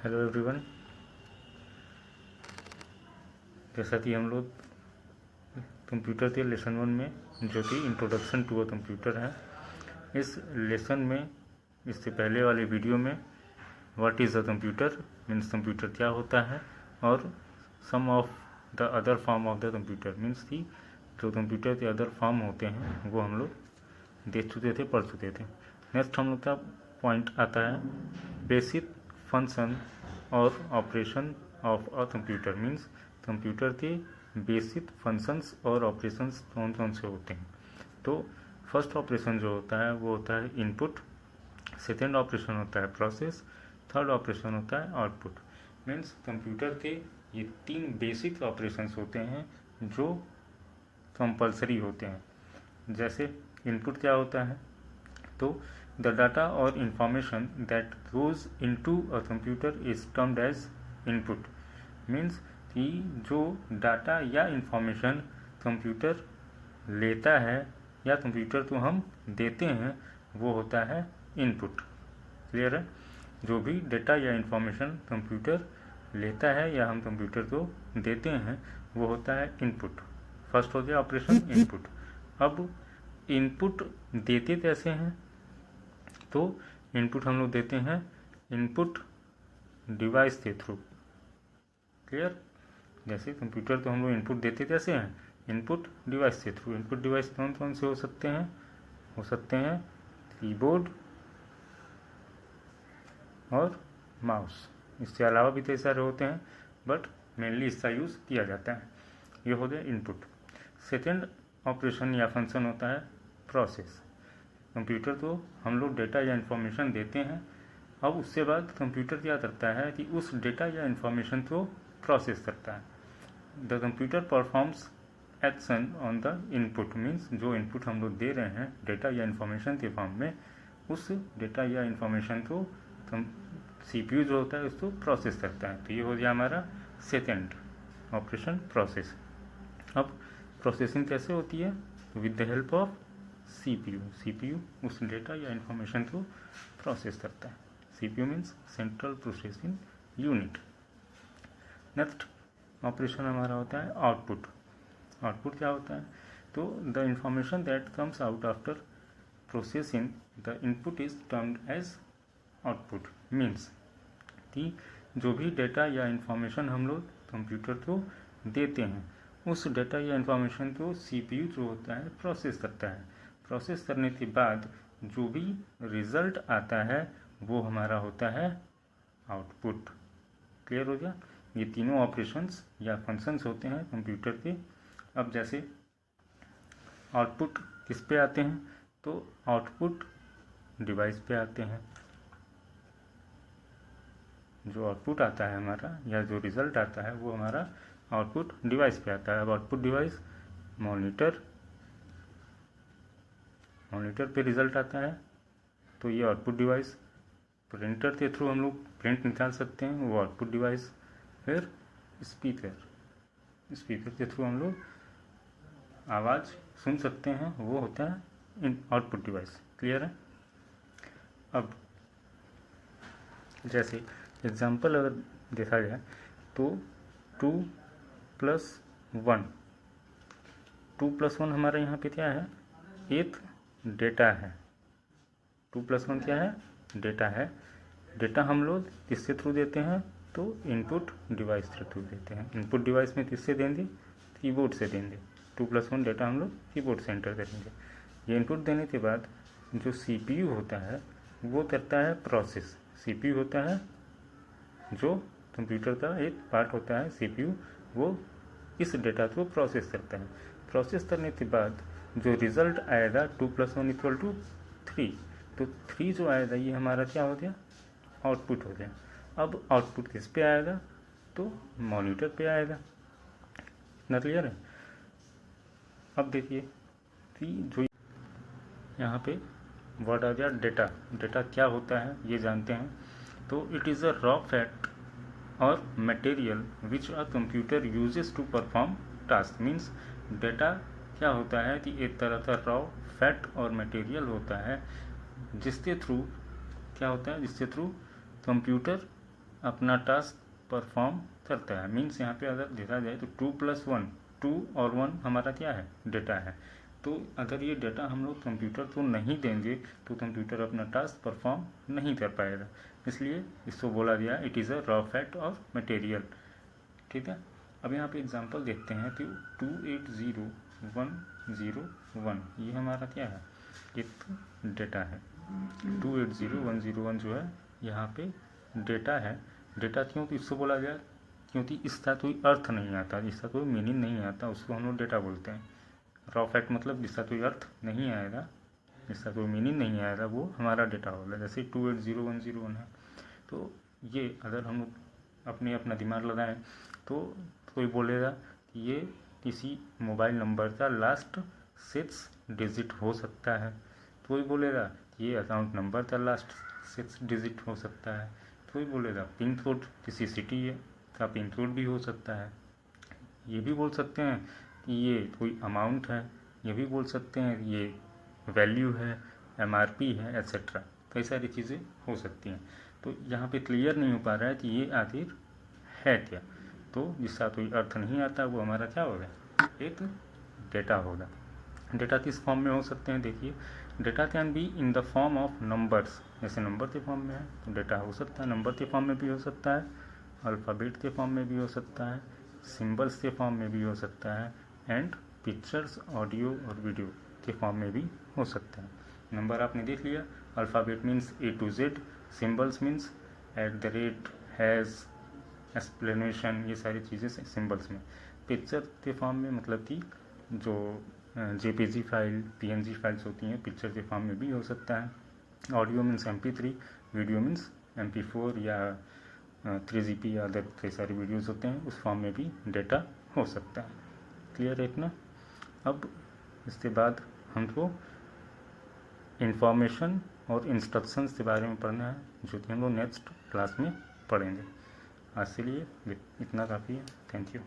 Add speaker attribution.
Speaker 1: Hello everyone. जैसा कि हम लोग कंप्यूटर के लेसन 1 में जो कि इंट्रोडक्शन टू अ कंप्यूटर है, इस लेसन में इससे पहले वाले वीडियो में what is a computer means computer क्या होता है और some of the other form of the computer means कि जो कंप्यूटर के अदर फॉर्म होते हैं वो हम लोग देख चुके थे, पढ़ चुके थे। नेक्स्ट हम लोग का पॉइंट आता है बेसिक फंक्शन और operation of a computer means computer के बेसिक फंक्शंस और ऑपरेशंस कौन कौन से होते हैं। तो फर्स्ट ऑपरेशन जो होता है वो होता है इनपुट, सेकेंड ऑपरेशन होता है प्रोसेस, थर्ड ऑपरेशन होता है आउटपुट। मीन्स कंप्यूटर के ये 3 बेसिक ऑपरेशंस होते हैं जो कंपलसरी होते हैं। जैसे इनपुट क्या होता है, तो द डाटा और information that goes into a computer is termed as input. Means कि जो डाटा या इंफॉर्मेशन कंप्यूटर लेता है या कंप्यूटर को हम देते हैं वो होता है इनपुट। क्लियर है? जो भी डाटा या इंफॉर्मेशन कंप्यूटर लेता है या हम कंप्यूटर को देते हैं वो होता है इनपुट। फर्स्ट हो गया ऑपरेशन इनपुट। अब इनपुट देते कैसे हैं, तो इनपुट हम लोग देते हैं इनपुट डिवाइस के थ्रू। क्लियर? जैसे कंप्यूटर को हम लोग इनपुट देते कैसे हैं, इनपुट डिवाइस के थ्रू। इनपुट डिवाइस कौन कौन से हो सकते हैं, हो सकते हैं कीबोर्ड और माउस। इसके अलावा भी कई सारे होते हैं बट मेनली इसका यूज़ किया जाता है। ये हो गया इनपुट। सेकेंड ऑपरेशन या फंक्शन होता है प्रोसेस। कंप्यूटर को हम लोग डेटा या इन्फॉर्मेशन देते हैं। अब उसके बाद कंप्यूटर क्या करता है कि उस डेटा या इन्फॉर्मेशन को प्रोसेस करता है। The computer performs action on the input means जो इनपुट हम लोग दे रहे हैं डेटा या इन्फॉर्मेशन के फॉर्म में, उस डेटा या इन्फॉर्मेशन को CPU जो होता है उसको प्रोसेस करता है। तो ये हो गया हमारा सेकेंड ऑपरेशन प्रोसेस। अब प्रोसेसिंग कैसे होती है, with the help of CPU उस डेटा या इन्फॉर्मेशन को प्रोसेस करता है। CPU means central processing unit. Next operation हमारा होता है आउटपुट। आउटपुट क्या होता है, तो the information that comes out after processing the input is termed as output. Means कि जो भी डेटा या इन्फॉर्मेशन हम लोग कंप्यूटर को देते हैं उस डेटा या इन्फॉर्मेशन को CPU जो होता है प्रोसेस करता है। प्रोसेस करने के बाद जो भी रिजल्ट आता है वो हमारा होता है आउटपुट। क्लियर हो गया? ये तीनों ऑपरेशंस या फंक्शंस होते हैं कंप्यूटर के। अब जैसे आउटपुट किस पे आते हैं, तो आउटपुट डिवाइस पे आते हैं। जो आउटपुट आता है हमारा या जो रिजल्ट आता है वो हमारा आउटपुट डिवाइस पे आता है। अब आउटपुट डिवाइस मॉनिटर पे रिजल्ट आता है, तो ये आउटपुट डिवाइस। प्रिंटर के थ्रू हम लोग प्रिंट निकाल सकते हैं, वो आउटपुट डिवाइस। फिर स्पीकर के थ्रू हम लोग आवाज़ सुन सकते हैं, वो होता है आउटपुट डिवाइस। क्लियर है? अब जैसे एग्जाम्पल अगर देखा जाए तो 2+1 हमारा यहाँ पे क्या है, एक डेटा है। 2+1 क्या है, डेटा है। डेटा हम लोग किसके थ्रू देते हैं, तो इनपुट डिवाइस के थ्रू देते हैं। इनपुट डिवाइस में किससे देंगे, कीबोर्ड से देंगे। 2+1 डेटा हम लोग कीबोर्ड से एंटर करेंगे। ये इनपुट देने के बाद जो CPU होता है वो करता है प्रोसेस। CPU होता है जो कंप्यूटर का एक पार्ट होता है CPU, वो इस डेटा को प्रोसेस करता है। प्रोसेस करने के बाद जो रिज़ल्ट आएगा 2+1 = 3, तो 3 जो आएगा ये हमारा क्या हो गया, आउटपुट हो गया। अब आउटपुट किस पे आएगा, तो मॉनिटर पे आएगा। इतना क्लियर है? अब देखिए कि जो यहाँ पे वर्ड आ गया डेटा। डेटा क्या होता है ये जानते हैं। तो it is a raw fact और material which a computer uses to perform task. Means data क्या होता है कि एक तरह का रॉ फैक्ट और मटेरियल होता है जिसके थ्रू क्या होता है, जिसके थ्रू कंप्यूटर अपना टास्क परफॉर्म करता है। मीन्स यहाँ पे अगर देखा जाए तो 2 + 1, 2 और 1 हमारा क्या है, डेटा है। तो अगर ये डेटा हम लोग कंप्यूटर को नहीं देंगे तो कंप्यूटर अपना टास्क परफॉर्म नहीं कर पाएगा, इसलिए इसको बोला गया it is a raw fact और मटेरियल। ठीक है, अब यहाँ पे एग्जांपल देखते हैं कि 280101 ये हमारा क्या है, एक डेटा है। 280101 जो है यहाँ पे डेटा है। डेटा क्यों तो इसको बोला गया क्योंकि इसका कोई अर्थ नहीं आता, इसका कोई मीनिंग नहीं आता, उसको हम लोग डेटा बोलते हैं। रॉ फैक्ट मतलब जिसका कोई अर्थ नहीं आएगा, जिसका कोई मीनिंग नहीं आएगा, वो हमारा डेटा होगा। जैसे 280101 है, तो ये अगर हम अपना दिमाग लगाएं तो कोई बोलेगा कि ये किसी मोबाइल नंबर का लास्ट 6 डिजिट हो सकता है, कोई बोलेगा कि ये अकाउंट नंबर का लास्ट 6 डिजिट हो सकता है, कोई बोलेगा पिन कोड किसी सिटी का पिन कोड भी हो सकता है। ये भी बोल सकते हैं कि ये कोई अमाउंट है, ये भी बोल सकते हैं ये वैल्यू है, MRP है, एट्सेट्रा। कई सारी चीज़ें हो सकती हैं। तो यहाँ पे क्लियर नहीं हो पा रहा है कि ये आखिर है क्या। तो जिसका कोई अर्थ नहीं आता वो हमारा क्या होगा, एक डेटा होगा। डेटा किस फॉर्म में हो सकते हैं, देखिए data can be in the form of numbers. जैसे नंबर के फॉर्म में है तो डेटा हो सकता है नंबर के फॉर्म में भी हो सकता है, अल्फ़ाबेट के फॉर्म में भी हो सकता है, सिंबल्स के फॉर्म में भी हो सकता है, एंड पिक्चर्स, ऑडियो और वीडियो के फॉर्म में भी हो सकता है। नंबर आपने देख लिया, alphabet means A to Z, symbols means @ has, explanation, ये सारी चीज़ें सिंबल्स में। पिक्चर के फॉर्म में मतलब कि जो JPG फाइल, PNG फाइल्स होती हैं, पिक्चर के फॉर्म में भी हो सकता है। Audio means MP3, video means MP4 या 3GP या अदर कई सारे वीडियोज़ होते हैं, उस फॉर्म में भी डेटा हो सकता है। क्लियर है इतना। अब इसके बाद हमको इंफॉर्मेशन और इंस्ट्रक्शंस के बारे में पढ़ना है, जो कि हम लोग नेक्स्ट क्लास में पढ़ेंगे। आज के लिए इतना काफ़ी है। Thank you.